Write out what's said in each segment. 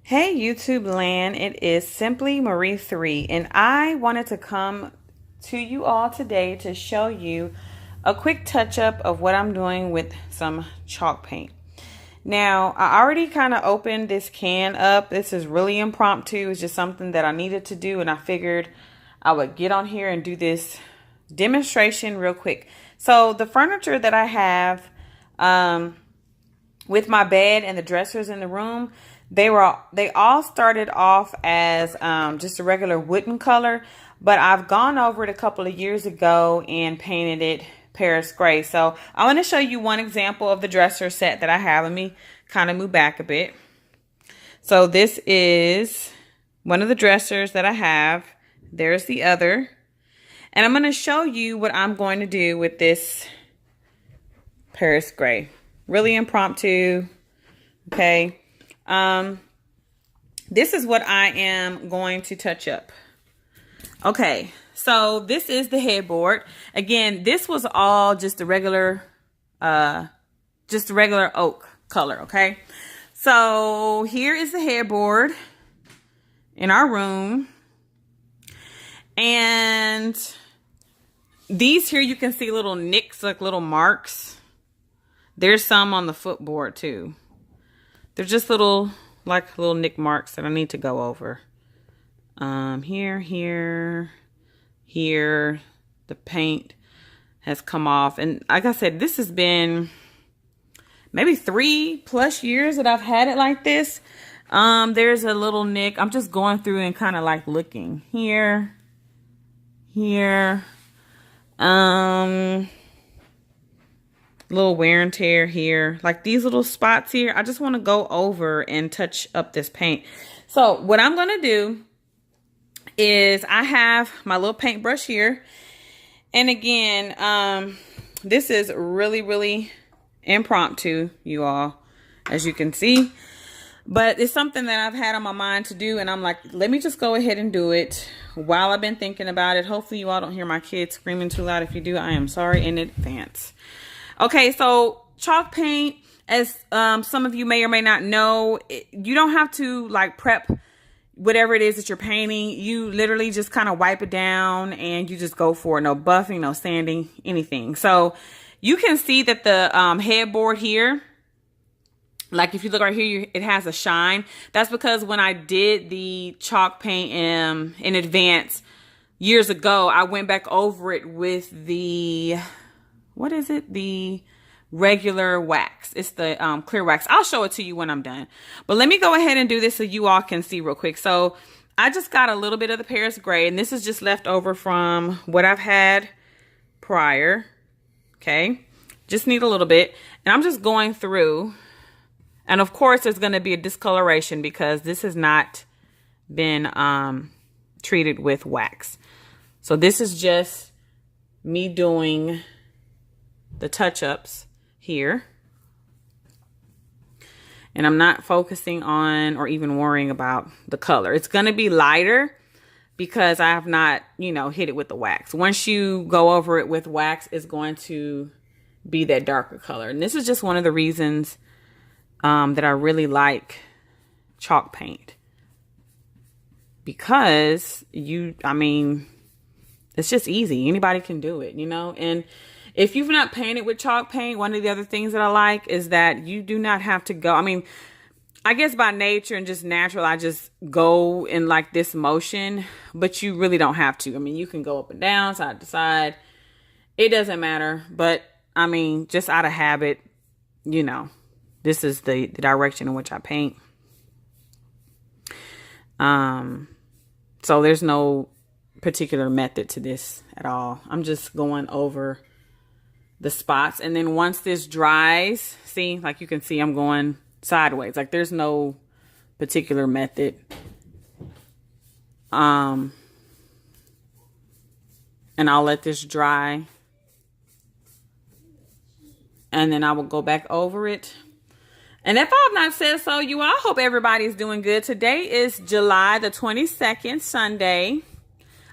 Hey YouTube land, it is Simply Marie 3 and I wanted to come to you all today to show you a quick touch up of what I'm doing with some chalk paint. Now, I already kind of opened this can up. This is really impromptu. It's just something that I needed to do and I figured I would get on here and do this demonstration real quick. So the furniture that I have with my bed and the dressers in the room, they all started off as just a regular wooden color, but I've gone over it a couple of years ago and painted it Paris gray. So I want to show you one example of the dresser set that I have. Let me kind of move back a bit. So this is one of the dressers that I have. There's the other. And I'm going to show you what I'm going to do with this Paris gray. Really impromptu. Okay. This is what I am going to touch up. Okay, so this is the headboard. Again, this was all just a regular oak color, okay? So here is the headboard in our room. And these here, you can see little nicks, like little marks. There's some on the footboard too. They're just little nick marks that I need to go over. Here, the paint has come off. And like I said, this has been maybe 3+ years that I've had it like this. There's a little nick. I'm just going through and kind of like looking here. Little wear and tear here, like these little spots here. I just want to go over and touch up this paint. So what I'm going to do is I have my little paintbrush here. And again, this is really impromptu, you all, as you can see. But it's something that I've had on my mind to do. And I'm like, let me just go ahead and do it while I've been thinking about it. Hopefully you all don't hear my kids screaming too loud. If you do, I am sorry in advance. Okay, so chalk paint, as some of you may or may not know, you don't have to like prep whatever it is that you're painting. You literally just kind of wipe it down and you just go for it. No buffing, no sanding, anything. So you can see that the headboard here, like if you look right here, it has a shine. That's because when I did the chalk paint in advance years ago, I went back over it with the... what is it? The regular wax. It's the clear wax. I'll show it to you when I'm done. But let me go ahead and do this so you all can see real quick. So I just got a little bit of the Paris gray, and this is just left over from what I've had prior. Okay. Just need a little bit. And I'm just going through. And of course, there's going to be a discoloration because this has not been treated with wax. So this is just me doing the touch-ups here, and I'm not focusing on or even worrying about the color. It's going to be lighter because I have not, hit it with the wax. Once you go over it with wax, it's going to be that darker color. And this is just one of the reasons that I really like chalk paint, because it's just easy. Anybody can do it, and if you've not painted with chalk paint, one of the other things that I like is that you do not have to go. I guess by nature and just natural, I just go in like this motion, but you really don't have to. You can go up and down, side to side. It doesn't matter. But just out of habit, this is the direction in which I paint. So there's no particular method to this at all. I'm just going over the spots, and then once this dries, see, like you can see, I'm going sideways. Like there's no particular method. And I'll let this dry, and then I will go back over it. And if I've not said so, you all, I hope everybody's doing good. Today is July the 22nd, Sunday.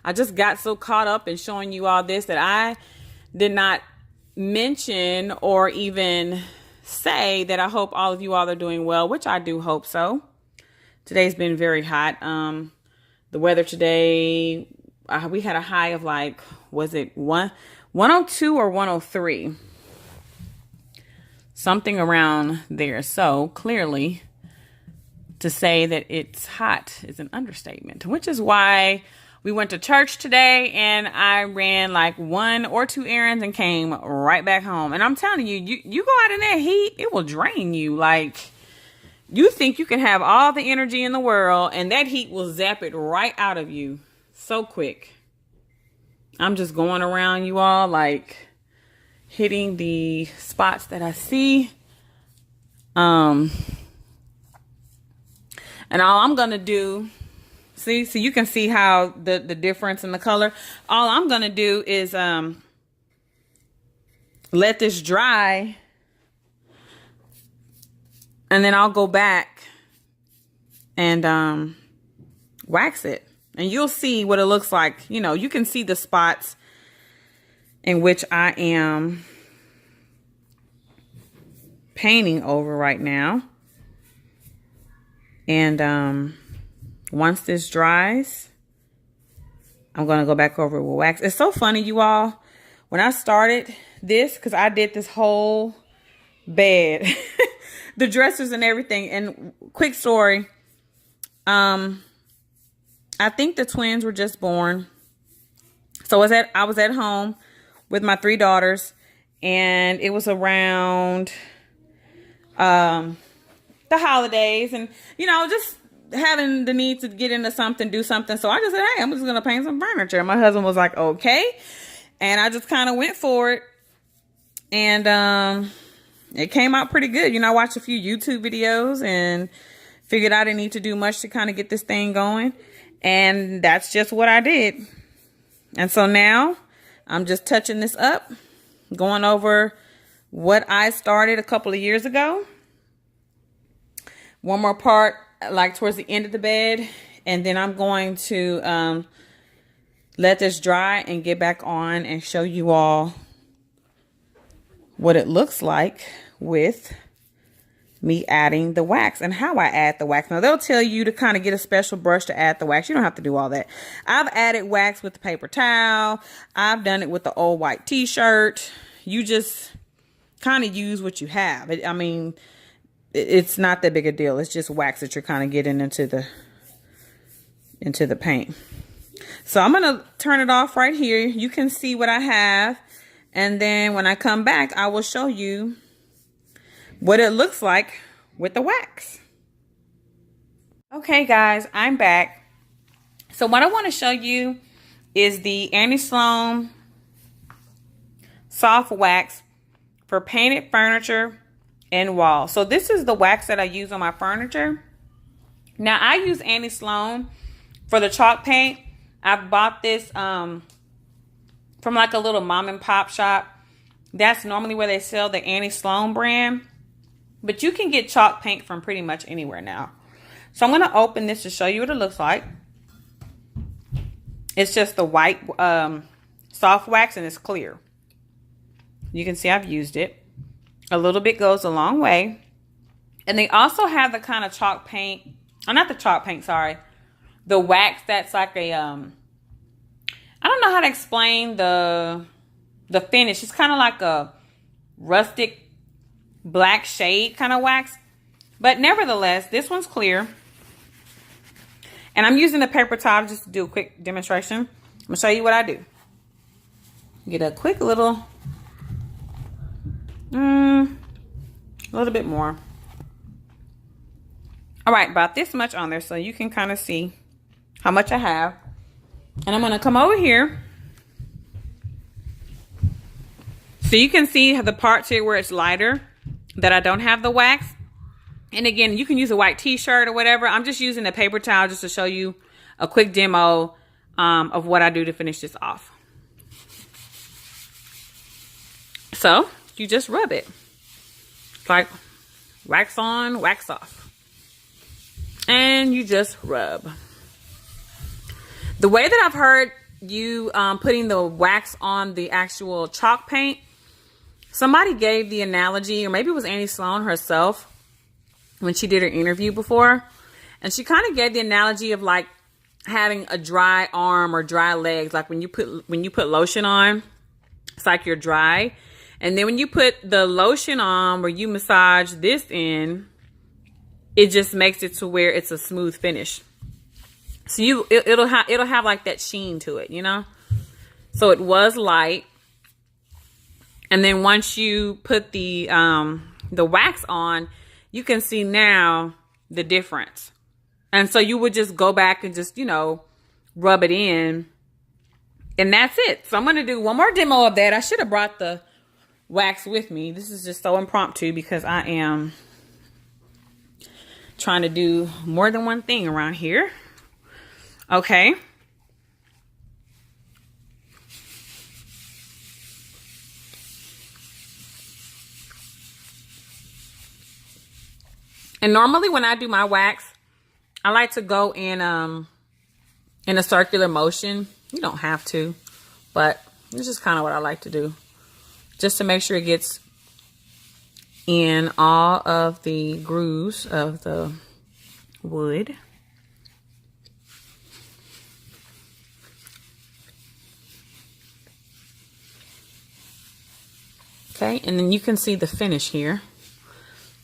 I just got so caught up in showing you all this that I did not mention or even say that I hope all of you all are doing well, which I do hope so. Today's been very hot. The weather today, we had a high of like, was it 102 or 103? Something around there. So clearly, to say that it's hot is an understatement, which is why we went to church today and I ran like 1 or 2 errands and came right back home. And I'm telling you, you go out in that heat, it will drain you. Like, you think you can have all the energy in the world and that heat will zap it right out of you so quick. I'm just going around you all, like hitting the spots that I see. And all I'm going to do, see, so you can see how the difference in the color. All I'm going to do is let this dry. And then I'll go back and wax it. And you'll see what it looks like. You know, you can see the spots in which I am painting over right now. And once this dries, I'm going to go back over it with wax. It's so funny, you all. When I started this, because I did this whole bed, the dressers and everything. And quick story, I think the twins were just born. So I was at home with my 3 daughters, and it was around the holidays, and you know, just having the need to get into something, do something. So I just said, hey, I'm just gonna paint some furniture. And my husband was like, okay. And I just kind of went for it. And it came out pretty good. You know, I watched a few YouTube videos and figured I didn't need to do much to kind of get this thing going. And that's just what I did. And so now I'm just touching this up, going over what I started a couple of years ago. One more part, like towards the end of the bed. And then I'm going to let this dry and get back on and show you all what it looks like with me adding the wax and how I add the wax. Now, they'll tell you to kind of get a special brush to add the wax. You don't have to do all that. I've added wax with the paper towel. I've done it with the old white t-shirt. You just kind of use what you have. I mean, it's not that big a deal. It's just wax that you're kind of getting into the paint. So I'm going to turn it off right here. You can see what I have. And then when I come back, I will show you what it looks like with the wax. Okay, guys, I'm back. So what I want to show you is the Annie Sloan soft wax for painted furniture and walls. So this is the wax that I use on my furniture. Now, I use Annie Sloan for the chalk paint. I bought this from like a little mom and pop shop. That's normally where they sell the Annie Sloan brand. But you can get chalk paint from pretty much anywhere now. So I'm going to open this to show you what it looks like. It's just the white soft wax, and it's clear. You can see I've used it. A little bit goes a long way. And they also have the kind of chalk paint. Oh, not the chalk paint, sorry. The wax that's like a, I don't know how to explain the finish. It's kind of like a rustic black shade kind of wax. But nevertheless, this one's clear. And I'm using the paper towel just to do a quick demonstration. I'm going to show you what I do. Get a quick little, a little bit more. All right, about this much on there so you can kind of see how much I have. And I'm going to come over here. So you can see the parts here where it's lighter that I don't have the wax. And again, you can use a white t-shirt or whatever. I'm just using a paper towel just to show you a quick demo of what I do to finish this off. So you just rub it. It's like wax on, wax off. And you just rub. The way that I've heard you putting the wax on the actual chalk paint, somebody gave the analogy, or maybe it was Annie Sloan herself when she did her interview before. And she kind of gave the analogy of like having a dry arm or dry legs. Like when you put lotion on, it's like you're dry. And then when you put the lotion on, where you massage this in, it just makes it to where it's a smooth finish. So it'll have like that sheen to it, you know? So it was light. And then once you put the wax on, you can see now the difference. And so you would just go back and just, you know, rub it in. And that's it. So I'm going to do one more demo of that. I should have brought the wax with me. This is just so impromptu because I am trying to do more than one thing around here. Okay. And normally when I do my wax, I like to go in a circular motion. You don't have to, but this is kind of what I like to do, just to make sure it gets in all of the grooves of the wood. Okay, and then you can see the finish here.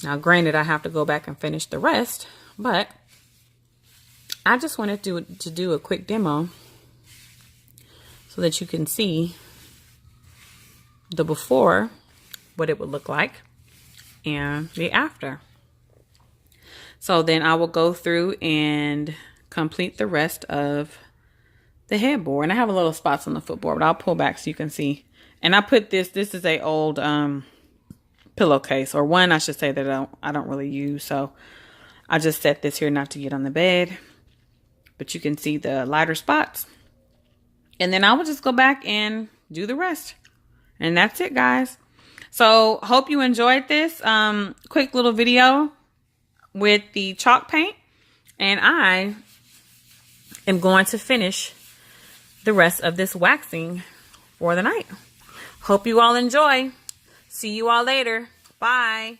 Now, granted, I have to go back and finish the rest, but I just wanted to do a quick demo so that you can see the before, what it would look like, and the after. So then I will go through and complete the rest of the headboard. And I have a little spots on the footboard, but I'll pull back so you can see. And I put this is a old pillowcase, or one I should say that I don't really use. So I just set this here not to get on the bed, but you can see the lighter spots. And then I will just go back and do the rest. And that's it, guys. So hope you enjoyed this quick little video with the chalk paint. And I am going to finish the rest of this waxing for the night. Hope you all enjoy. See you all later. Bye.